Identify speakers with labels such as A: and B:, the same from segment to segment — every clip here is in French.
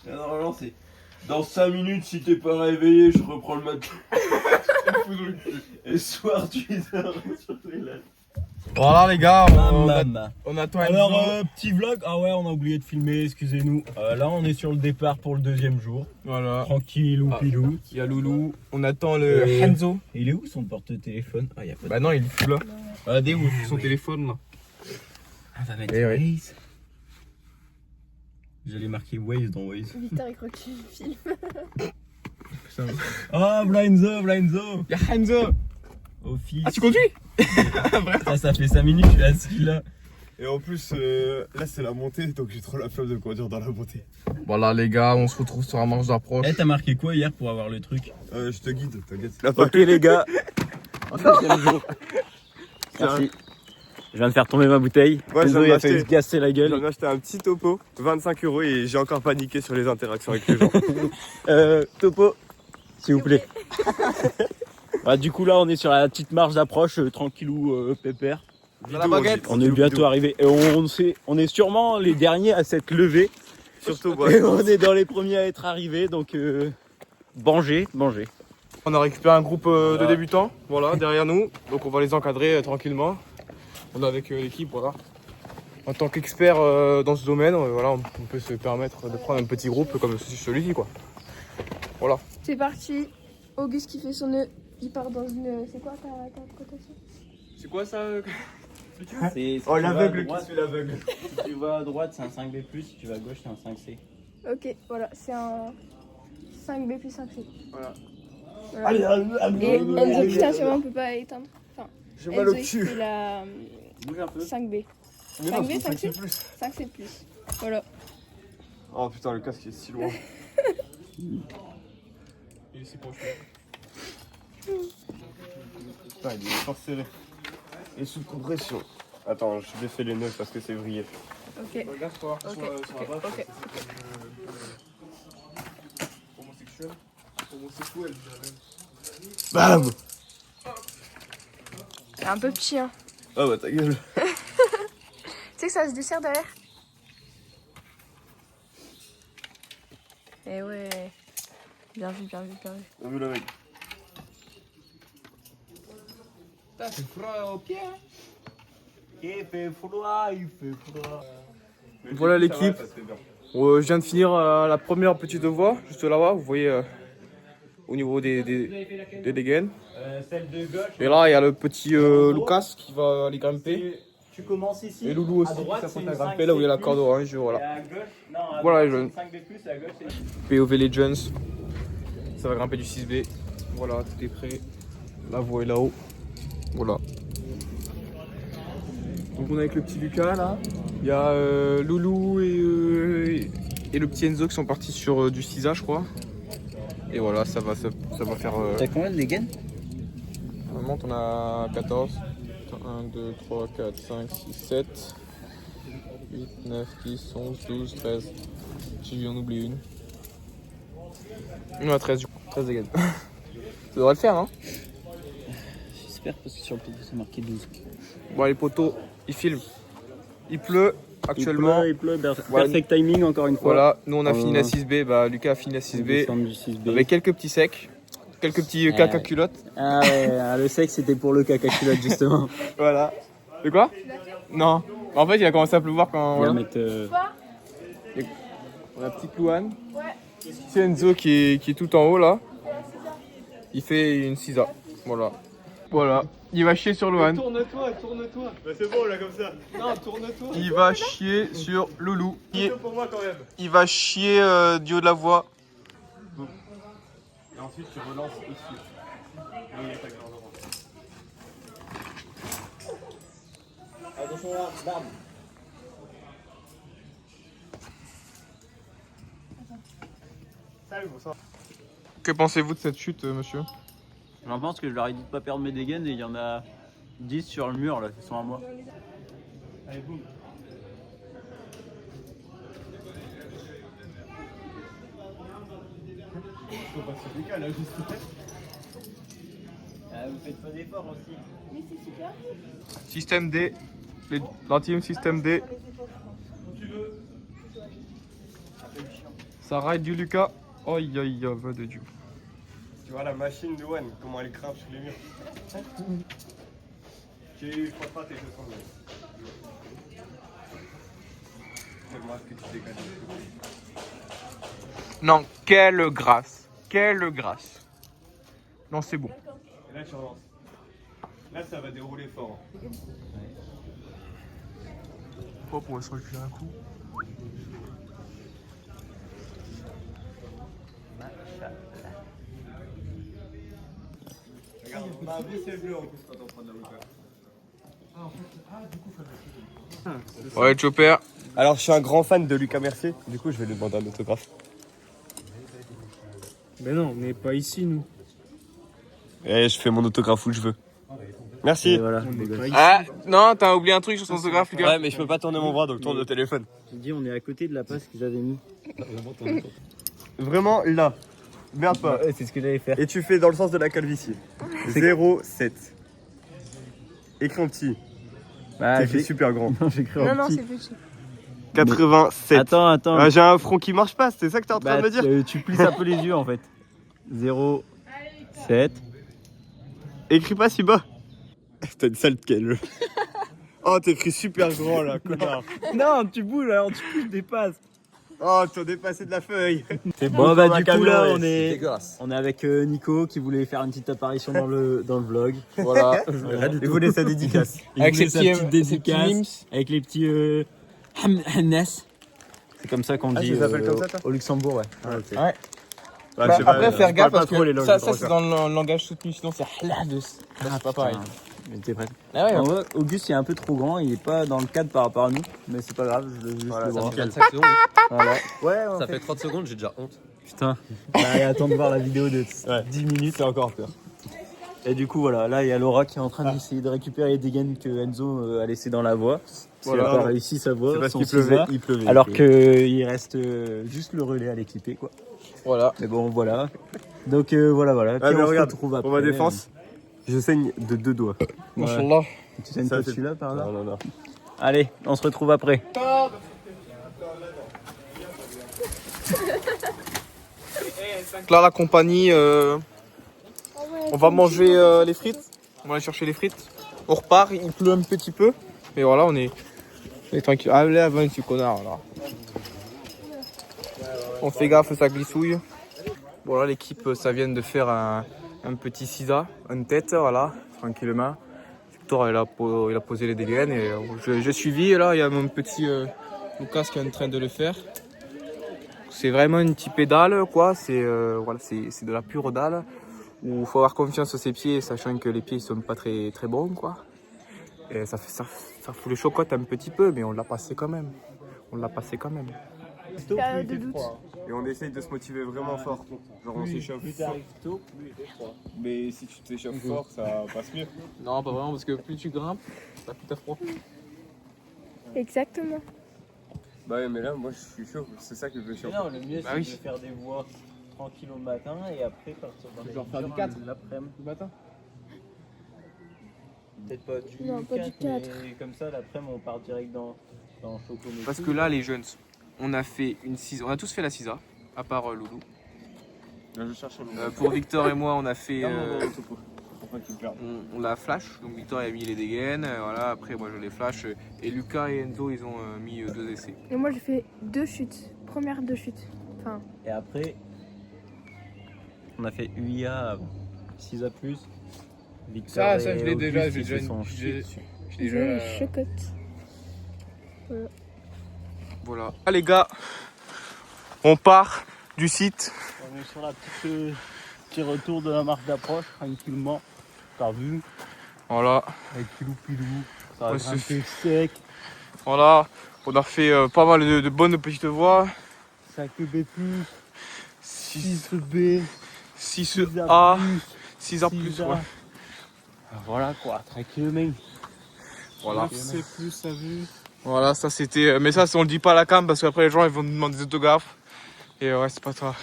A: Normalement, c'est dans 5 minutes, si t'es pas réveillé, je reprends le matelas. Et ce soir, tu dors sur les lattes.
B: Voilà les gars, on attend
A: Alors,
B: Enzo.
A: petit vlog. Ah ouais, on a oublié de filmer, excusez-nous. Là, on est sur le départ pour le 2e jour.
B: Voilà.
A: Tranquille ou pilou.
B: Il y a Loulou, on attend le Enzo.
A: Il est où son porte-téléphone? Ah, y a pas de...
B: Bah non, il est plus là. Regardez où son téléphone là.
A: On va mettre
B: Eh ouais.
A: Waze. J'allais marquer Waze dans Waze.
C: Victor, il croit que tu filmes.
A: Ah, Blindzo, Blindzo.
B: Il y a Enzo.
A: Office.
B: Ah, tu conduis?
A: Ça fait 5 minutes que je suis assis là.
D: Et en plus, là c'est la montée, donc j'ai trop la flemme de conduire dans la montée.
B: Voilà les gars, on se retrouve sur la marche d'approche.
A: Eh, t'as marqué quoi hier pour avoir le truc?
D: Je te guide, t'inquiète.
A: Ok les gars. Merci. Je viens de faire tomber ma bouteille.
D: Ouais,
A: Enzo, il a failli se casser la
D: J'en
A: gueule.
D: ai acheté un petit topo, 25 € et j'ai encore paniqué sur les interactions avec les gens.
A: Topo, s'il vous plaît. Bah, du coup là on est sur la petite marche d'approche, tranquillou, pépère.
B: La baguette.
A: On est bientôt arrivé et on est sûrement les derniers à s'être levés.
D: Surtout,
A: Et on est dans les premiers à être arrivés, donc Bangez.
B: On a récupéré un groupe de débutants, voilà, derrière nous. Donc on va les encadrer tranquillement. On est avec l'équipe, voilà. En tant qu'expert dans ce domaine, voilà, on peut se permettre de prendre un petit groupe comme celui-ci, quoi. Voilà.
C: C'est parti. Auguste qui fait son nœud. Il part dans une. C'est quoi ta cotation?
B: C'est quoi ça
D: Oh, l'aveugle qui se fait l'aveugle.
A: Si tu vas à droite c'est un 5B+, si tu vas à gauche c'est un 5C.
C: Ok, voilà, c'est un 5B plus 5C.
B: Voilà.
C: Et Enzo, putain, sûrement on peut pas éteindre. Enfin,
D: J'ai mal au
C: Enzo, il
D: cul.
C: fait la
A: Bouge un peu.
C: 5B.
D: Mais non,
C: 5B,
D: c'est
C: 5C?
D: plus.
C: 5C plus. Voilà.
D: Oh putain, le casque est si loin.
B: Il est si proche.
D: Putain, il est fort serré. Et sous compression. Attends, je vais faire les nœuds parce que c'est vrillé.
C: Ok.
B: Regarde-toi
C: Ok, ok.
B: Homosexuel,
D: BAM!
C: C'est un peu petit, hein.
D: Ah bah ta gueule.
C: Tu sais que ça se dessert derrière? Eh ouais. Bien vu.
D: On vu le mec.
B: c'est froid au pied.
A: Il fait froid.
B: Voilà l'équipe. Je viens de finir la première petite voie, juste là-bas, vous voyez au niveau des dégaines.
A: Celle de gauche.
B: Et là, il y a le petit Lucas qui va aller grimper.
A: Tu commences ici.
B: Et Loulou aussi
A: À droite,
B: qui
A: c'est
B: s'apprête à
A: une
B: grimper là où il y a la
A: 5C+,
B: corde orange.
A: Et
B: Voilà.
A: à gauche, non, à
B: Voilà, les
A: droite,
B: jeunes.
A: c'est une 5B+, et à gauche c'est...
B: POV Legends. Ça va grimper du 6B. Voilà, tout est prêt. La voie est là-haut. Voilà. Donc on est avec le petit Lucas là. Il y a Loulou et le petit Enzo qui sont partis sur du 6A je crois. Et voilà, ça va faire...
A: T'as combien de dégaines?
B: On monte, on a 14. 1, 2, 3, 4, 5, 6, 7, 8, 9, 10, 11, 12, 13. J'ai dû en oublier une. On a 13 du coup. 13 dégaines. Ça devrait le faire, non?
A: J'espère parce que sur le topo c'est marqué 12.
B: Bon, les poteaux, ils filment. Il pleut actuellement.
A: Il pleut,
B: Voilà.
A: perfect timing encore une fois.
B: Voilà, nous on a fini la 6B. Bah, Lucas a fini la 6B.
A: Du 6B.
B: Avec quelques petits secs. Quelques petits caca culottes.
A: Ah ouais, le sexe c'était pour le caca culotte justement.
B: Voilà. De quoi? Non. En fait, il a commencé à pleuvoir quand.
A: On va
B: Voilà.
A: mettre...
B: On a petit Louane. C'est Enzo qui est tout en haut là. Il fait une 6A. Voilà. Voilà. Il va chier sur Louane.
D: Tourne-toi. Bah c'est bon là comme ça.
B: Non, tourne-toi. Il va chier sur Loulou.
D: Pour moi quand même.
B: Il va chier du haut de la voie.
D: Et ensuite tu relances au-dessus. Là où il y a ta corde orange.
A: Attention là, bam.
D: Salut, bonsoir.
B: Que pensez-vous de cette chute, monsieur?
A: J'en pense que je leur ai dit de pas perdre mes dégaines et il y en a 10 sur le mur là, qui sont à moi.
D: Allez, boum. Faut pas se décaler là juste.
A: Vous faites pas d'efforts aussi.
C: Mais c'est super.
B: Système D. La team système D. Ça ride du Lucas. Aïe aïe aïe, va de Dieu.
D: Tu vois la machine de One, comment elle grimpe sur les murs. Je crois pas tes chaussons. Fais-moi ce que tu décales.
B: Non, quelle grâce. Quelle grâce. Non, c'est bon.
D: Et là tu relances. Là ça va dérouler fort.
B: Hop, on va se reculer un coup.
D: Regarde, on a un vaisselle bleu en plus quand on prend de la hauteur.
B: Ouais, Chopper.
D: Alors je suis un grand fan de Lucas Mercier, du coup je vais lui demander un autographe.
A: Mais non, on n'est pas ici, nous.
D: Et je fais mon autographe où je veux. Merci.
A: Et voilà, les gars.
B: Ah, non, t'as oublié un truc sur son autographe, Lucas.
D: Ouais mais je peux pas tourner mon bras donc tourne le téléphone.
A: J'ai dit, on est à côté de la passe que j'avais mis.
D: Vraiment là. Merde pas.
A: Ouais, c'est ce que j'allais faire.
D: Et tu fais dans le sens de la calvitie. 0,7. Écrit en petit.
A: Bah,
D: T'es écrit super grand.
A: Non, j'ai écrit
C: Non,
A: en
C: non,
A: petit.
C: c'est petit.
D: 87.
A: Attends.
D: Ah, j'ai un front qui marche pas, c'est ça que t'es en train
A: Bah,
D: de me dire?
A: tu plisses un peu les yeux en fait. 0, 7.
D: Écris pas si bas. T'as une sale quelle. Oh, t'écris super grand là, connard.
A: Non, tu bouges alors, tu dépasses.
D: Oh, t'as dépassé de la feuille. C'est
A: Bon, bah, du coup,
D: camion,
A: là,
D: ouais,
A: on
D: c'est
A: est
D: dégueulasse.
A: avec Nico qui voulait faire une petite apparition dans le vlog.
B: Voilà.
D: Il voulait sa dédicace.
A: Il
B: Avec
A: voulait
B: ses
A: sa
B: petits,
A: petite
B: ses petits
A: dédicace.
B: mimes.
A: Avec les petits Hamnes. C'est comme ça qu'on
D: Ah,
A: dit
D: tu les appelles comme ça, toi
A: au Luxembourg, ouais.
B: Ouais.
D: Bah,
B: Bah,
D: je sais pas,
B: après, faire
D: je
B: gaffe
D: parle
B: parce
D: pas trop les
B: que
D: langues
B: ça
D: étrangères.
B: c'est dans le langage soutenu, sinon c'est halades. C'est pas pareil.
A: Mais t'es prêt?
B: Ah ouais,
A: En vrai, Auguste il est un peu trop grand, il est pas dans le cadre par rapport à nous, mais c'est pas grave, je le juste
D: Voilà,
A: le
D: ça
A: bras.
D: me calme.
E: 25 secondes.
A: Voilà. Ouais, en
E: Ça
A: fait.
E: fait 30 secondes, j'ai déjà honte.
A: Putain. Allez, attends de voir la vidéo de 10 minutes.
D: C'est encore peur.
A: Et du coup, voilà, là il y a Laura qui est en train d'essayer de récupérer des gaines que Enzo a laissé dans la voie. Si
D: Voilà.
A: elle a pas réussi sa voie,
D: C'est parce
A: son
D: qu'il pleuvait.
A: ciseau,
D: Il pleuvait.
A: alors qu'il reste juste le relais à l'équiper, quoi.
B: Voilà.
A: Mais bon, voilà. Donc voilà.
D: Ah,
A: Puis
D: mais
A: on se
D: regarde,
A: retrouve après.
D: pour ma défense, je saigne de 2 doigts.
B: Machallah.
A: Tu saignes
D: Ça,
A: pas
D: c'est-
A: celui-là par là?
D: Non.
A: Allez, on se retrouve après.
B: Donc là, la compagnie, on va manger les frites. On va aller chercher les frites. On repart, il pleut un petit peu. Mais voilà, on est tranquille. Ah, là, avant, ce connard, là. On fait gaffe, ça glissouille. Bon, là, l'équipe, ça vient de faire un petit sisa, une tête, voilà, tranquillement. Victor, il a posé les dégaines et j'ai suivi. Et là, il y a mon petit Lucas qui est en train de le faire. C'est vraiment une petite pédale, quoi. C'est voilà, c'est de la pure dalle. Où il faut avoir confiance sur ses pieds, sachant que les pieds ils sont pas très très bons, quoi. Et ça fout les chocottes un petit peu, mais on l'a passé quand même.
C: Période de doute.
D: Et on essaye de se motiver vraiment fort. Genre on s'échauffe fort.
A: tôt, plus il fait froid.
D: Mais si tu t'échauffes fort, ça passe mieux.
B: Non, pas vraiment, parce que plus tu grimpes, plus t'as froid.
C: Exactement.
D: Bah ouais, mais là, moi je suis chaud. C'est ça qui me fait chaud.
A: Non, le mieux
B: Bah
A: c'est
B: oui.
A: de faire des voies tranquilles au matin et après partir dans les
B: Genre faire du
A: voitures
B: 4.
A: l'après-midi.
B: Du matin.
A: Peut-être pas du
C: Non, pas du 4.
A: mais comme ça l'après-midi on part direct dans Chocomet.
B: Parce que là, les jeunes, on a fait une cisa, on a tous fait la cisa, à part Loulou.
D: Là, je cherche
B: Pour Victor et moi, on a fait.
D: Pourquoi tu me perds?
B: On l'a flash, donc Victor a mis les dégaines, voilà, après moi je les flash, et Lucas et Enzo ils ont mis 2 essais.
C: Et moi, j'ai fait 2 chutes. Première 2 chutes. Enfin,
A: Et après on a fait UIA 6A+. Victor
B: Ça,
A: et
B: je l'ai
A: Auguste,
B: déjà,
A: ils
B: j'ai
A: se
B: déjà
A: sont
B: une-
A: chiés
B: j'ai-
A: dessus.
B: j'ai
C: j'ai
B: déjà.
C: les chocottes.
B: Voilà. Ah les gars, on part du site.
A: On est sur la petit retour de la marche d'approche tranquillement. T'as vu?
B: Voilà.
A: Avec pilou, ça
B: Ouais,
A: va
B: c'est-
A: grimper sec,
B: Voilà. On a fait pas mal de bonnes petites voies.
A: 5B+,
B: 6
A: 6B,
B: 6A, 6A+,
A: 6A.
B: ouais.
A: Voilà quoi, tranquillement.
B: Voilà.
A: C'est plus ça vu.
B: Voilà, ça c'était. Mais ça, on le dit pas à la cam parce qu'après les gens ils vont nous demander des autographes. Et ouais, c'est pas ça.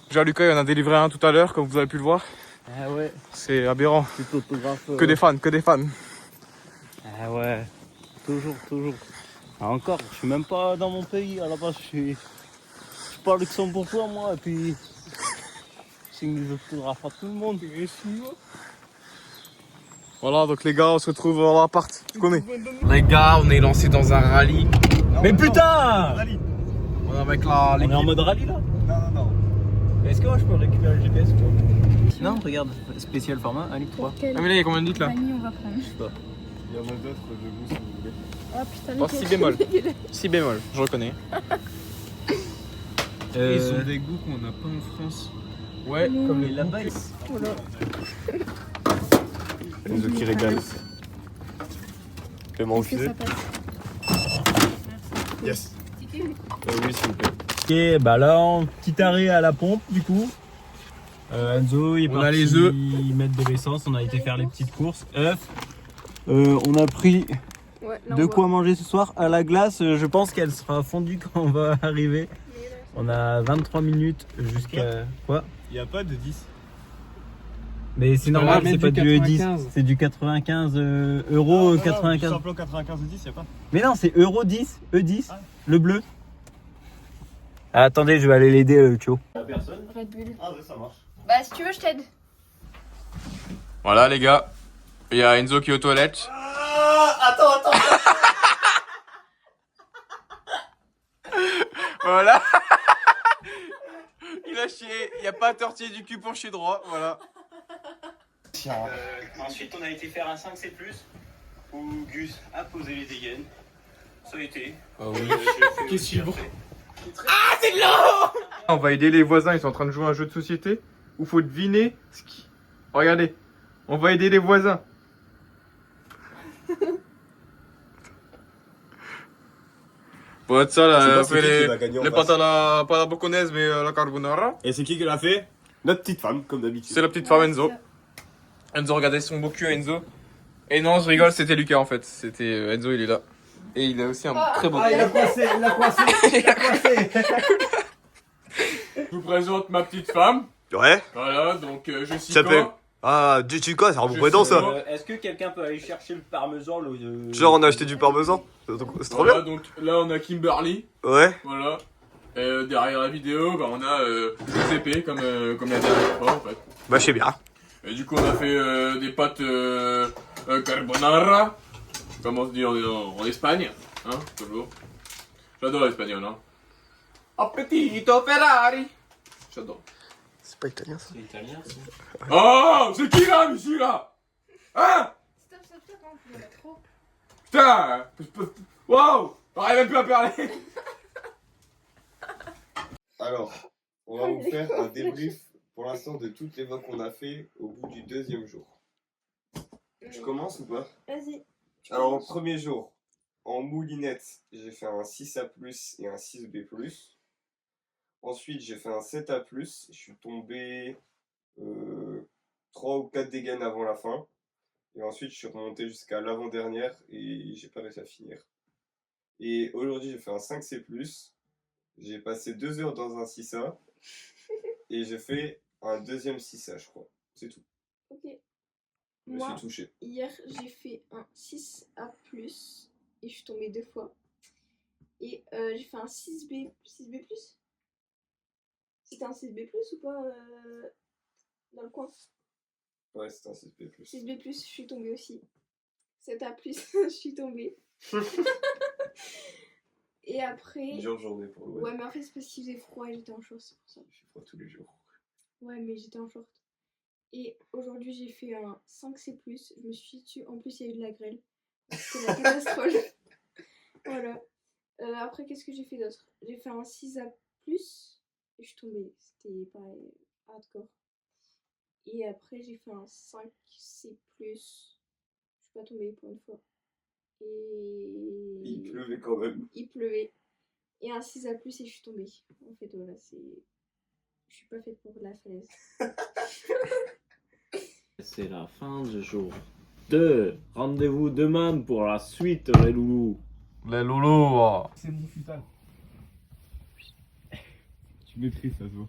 B: Déjà, Lucas il en a délivré un tout à l'heure, comme vous avez pu le voir.
A: Ah ouais,
B: C'est aberrant.
A: petit autographe.
B: Que des fans, que des fans.
A: Ah ouais, toujours. Ah, encore, je suis même pas dans mon pays, à la base je suis pas luxembourgeois, moi, et puis. C'est que je photographe à tout le monde.
B: Voilà, donc les gars, on se retrouve dans l'appart. Tu connais. Les gars, on est lancé dans un rallye.
A: Mais putain!
B: On est avec
A: On est en mode rallye là?
D: Non.
A: Est-ce que moi je peux récupérer le GPS ou pas? Non, regarde, spécial format 1 litre 3.
B: Ah, mais là, il y a combien de litres là?
C: Vanille, on va prendre.
D: Il y en a d'autres de goût si vous voulez.
C: Oh putain,
B: Oh, si bémol. Si bémol, je reconnais.
D: Ils ont des goûts qu'on n'a pas en France.
B: Ouais, comme les
A: là-bas.
C: Voilà.
D: Enzo qui régale. Paiement au
C: Est-ce que
D: filet.
C: ça passe?
D: Yes.
C: Ticket.
D: Oui, s'il vous plaît.
A: Ok, bah là, petit arrêt à la pompe du coup. Enzo, il est
B: On a
A: parti
B: les œufs.
A: mettre de l'essence, on a été faire les petites courses. œufs. On a pris
C: Ouais, là,
A: de
C: on
A: quoi manger ce soir. À la glace, je pense qu'elle sera fondue quand on va arriver. On a 23 minutes jusqu'à... Quoi?
D: Il n'y a pas de 10.
A: Mais c'est normal,
B: mais
A: c'est pas
B: du
A: du 10,
B: 95.
A: c'est du 95 euros, 95.
D: Simplement 95 de 10, il n'y a pas.
A: Mais non, c'est euro 10, E10,
D: Ah.
A: le bleu. Ah, attendez, je vais aller l'aider, le Tio.
D: Personne.
C: Red Bull.
D: Ah, ouais, ça marche.
C: Bah, si tu veux, je t'aide.
B: Voilà, les gars. Il y a Enzo qui est aux toilettes.
D: Attends.
B: Voilà. Il a chié. Il n'y a pas à tortiller du cul pour chier droit. Voilà.
A: Ensuite, on a été faire un 5C+, où Gus a posé les dégaines. Ça a été.
B: Ah oui. Qu'est-ce qu'il faut? Ah, c'est de l'eau! On va aider les voisins, ils sont en train de jouer à un jeu de société où faut deviner ce qui... Regardez, on va aider les voisins. Pour être ça,
D: Je sais
B: là,
D: pas
B: on
D: c'est
B: fait
D: qui
B: les
D: va gagner en
B: les
D: face.
B: pâtes pas la bocconaise, mais la carbonara.
D: Et c'est qui l'a fait? Notre petite femme, comme d'habitude.
B: C'est la petite femme Enzo. Enzo, regardez son beau cul à Enzo. Et non, je rigole, c'était Lucas en fait. C'était Enzo, il est là. Et il a aussi un très beau cul.
D: il a coincé.
B: Je vous présente ma petite femme.
D: Ouais.
B: Voilà, donc je suis
D: Ça fait-
B: quand
D: Ah, tu quoi, ça
B: Je
D: représente
B: sais
D: ça.
B: pas.
A: Est-ce que quelqu'un peut aller chercher le parmesan
D: Genre, on a acheté du parmesan. C'est trop
B: Voilà,
D: bien.
B: donc là on a Kimberly.
D: Ouais.
B: Voilà. Et derrière la vidéo, bah, on a CP comme la dernière fois en fait.
D: Bah, je sais bien.
B: Et du coup on a fait des pâtes carbonara. Comme on se dit en Espagne. Hein, toujours. J'adore l'espagnol, hein. Appetito Ferrari. J'adore.
D: C'est pas italien ça.
A: C'est italien, ça.
B: Oh, c'est qui là, monsieur là? Hein?
C: Stop, hein, tu le mettre trop.
B: Putain! Wow! J'arrive même plus à parler!
E: Alors, on va vous faire un débrief pour l'instant de toutes les votes qu'on a fait au bout du deuxième jour. Je commence ou pas?
C: Vas-y.
E: Alors, au premier jour, en moulinette, j'ai fait un 6A+, et un 6B+. Ensuite, j'ai fait un 7A+, je suis tombé 3 ou 4 dégaines avant la fin. Et ensuite, je suis remonté jusqu'à l'avant-dernière et j'ai pas réussi à finir. Et aujourd'hui, j'ai fait un 5C+. J'ai passé 2 heures dans un 6A. Et j'ai fait un deuxième 6A, je crois. C'est tout.
C: Ok.
E: Je me
C: Moi,
E: suis touché.
C: hier, j'ai fait un 6A+, et je suis tombée 2 fois. Et j'ai fait un 6B+. C'était un 6B+, ou pas dans le coin?
E: Ouais, c'était un 6B+.
C: 6B+, je suis tombée aussi. 7A+, je suis tombée. Et après...
E: Dure journée pour le web.
C: Ouais, mais en fait, c'est parce qu'il faisait froid et j'étais en short, c'est pour ça.
E: Il fait froid tous les jours.
C: Ouais, mais j'étais en short. Et aujourd'hui, j'ai fait un 5C+. Je me suis tue. En plus, il y a eu de la grêle. C'était la catastrophe. Voilà. Après, qu'est-ce que j'ai fait d'autre? J'ai fait un 6A+. Et je suis tombée. C'était pareil, hardcore. Et après, j'ai fait un 5C+. Je suis pas tombée pour une fois. Et...
E: Il pleuvait quand même.
C: Il pleuvait. Et un 6A+, et je suis tombée. En fait, voilà, c'est... Je suis pas faite pour la falaise.
A: C'est la fin du jour 2. Rendez-vous demain pour la suite, les loulous.
B: Les loulous!
D: C'est mon futal. Tu maîtrises, ça se voit.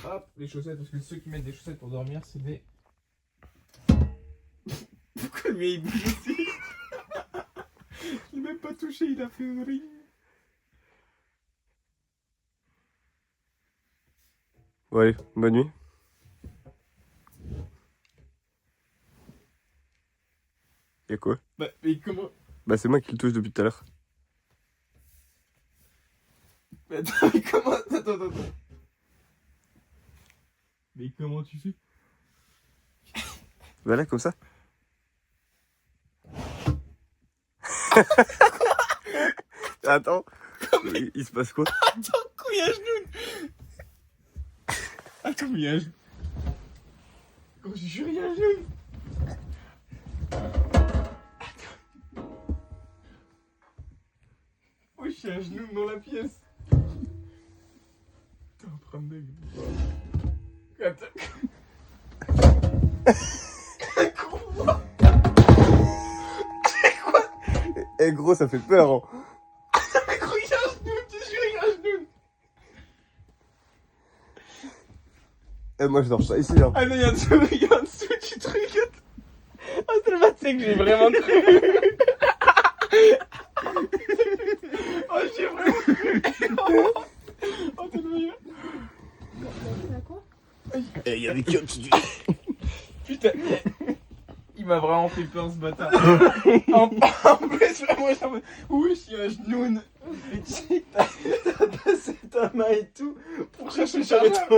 B: Hop, les chaussettes, parce que ceux qui mettent des chaussettes pour dormir, c'est des... Pourquoi lui il bouge ici? Il met pas pas touché, il a fait une ring.
D: Bon allez, bonne nuit. Y'a quoi?
B: Bah, mais comment?
D: Bah c'est moi qui le touche depuis tout à l'heure.
B: Mais attends, mais comment? Attends. Mais comment tu fais?
D: Bah là, comme ça. Attends. Il se passe quoi?
B: Couille à genoux. Attends, mais il y a un genou. Oh, j'ai juré, il y a un genou. Attends. Oh, j'ai un genou dans la pièce. T'es en train de... Attends.
D: Eh gros, ça fait peur. Hein.
B: Mais gros, il y a un genou, t'es sûr, il y a un genou.
D: Eh moi je dors ça ici. Hein.
B: Ah non, il y a un dessous du truc. Ah, c'est le matin que j'ai vraiment cru. Oh, j'ai vraiment cru. Oh, t'es le meilleur.
C: T'as quoi?
D: Eh y'a des queues.
B: Putain, il m'a vraiment fait peur ce bâtard. En plus, là, moi, j'en mode, wesh, il y a un genou. Mais tu sais, t'as passé ta main et tout pour chercher le chargeur.